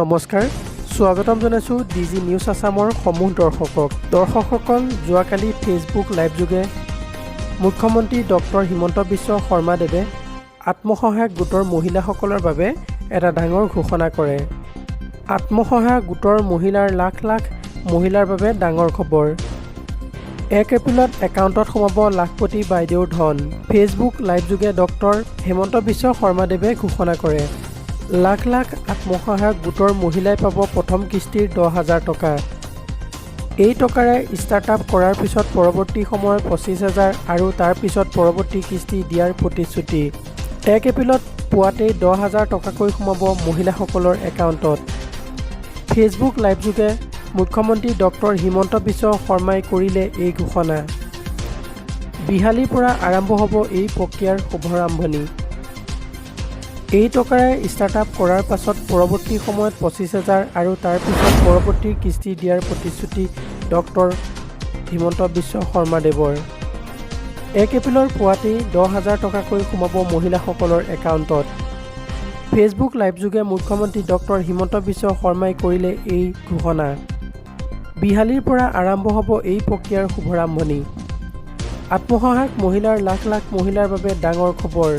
নমস্কাৰ স্বাগতম জনাইছোঁ ডিজি নিউজ আছামৰ সমূহ দৰ্শকসকল যোৱাকালি ফেচবুক লাইভ যোগে মুখ্যমন্ত্ৰী ডক্টৰ হিমন্ত বিশ্ব শৰ্মাদেৱে আত্মসহায়ক গোটৰ মহিলাসকলৰ বাবে এটা ডাঙৰ ঘোষণা কৰে। আত্মসহায়ক গোটৰ মহিলাৰ লাখ লাখ মহিলাৰ বাবে ডাঙৰ খবৰ। 1 এপ্ৰিলত একাউণ্টত সোমাব লাখপতি বাইদেউৰ ধন। ফেচবুক লাইভ যোগে ডক্টৰ হিমন্ত বিশ্ব শৰ্মাদেৱে ঘোষণা কৰে। লাখ লাখ আত্মসহায়ক গোটৰ মহিলাই পাব প্ৰথম কিস্তিৰ 10,000 টকা। এই টকাৰে ষ্টাৰ্টআপ কৰাৰ পিছত পৰৱৰ্তী সময়ত 25,000 আৰু তাৰ পিছত পৰৱৰ্তী কিস্তি দিয়াৰ প্ৰতিশ্ৰুতি। 1 এপ্ৰিলত পুৱাতেই 10,000 টকাকৈ সোমাব মহিলাসকলৰ একাউণ্টত। ফেচবুক লাইভ যোগে মুখ্যমন্ত্ৰী ডক্টৰ হিমন্ত বিশ্ব শৰ্মাই কৰিলে এই ঘোষণা। বিহালীৰ পৰা আৰম্ভ হ'ব এই প্ৰক্ৰিয়াৰ শুভাৰম্ভণি। এই টকাৰে ষ্টাৰ্টআপ কৰাৰ পাছত পৰৱৰ্তী সময়ত 25,000 আৰু তাৰ পিছত পৰৱৰ্তী কিস্তি দিয়াৰ প্ৰতিশ্ৰুতি ডক্টৰ হিমন্ত বিশ্ব শৰ্মাদেৱৰ। 1 এপ্ৰিলৰ পুৱাতেই 10,000 টকাকৈ সোমাব মহিলাসকলৰ একাউণ্টত। ফেচবুক লাইভ যোগে মুখ্যমন্ত্ৰী ডক্টৰ হিমন্ত বিশ্ব শৰ্মাই কৰিলে এই ঘোষণা। বিহালীৰ পৰা আৰম্ভ হ'ব এই প্ৰক্ৰিয়াৰ শুভাৰম্ভণি। আত্মসহায়ক মহিলাৰ লাখ লাখ মহিলাৰ বাবে ডাঙৰ খবৰ।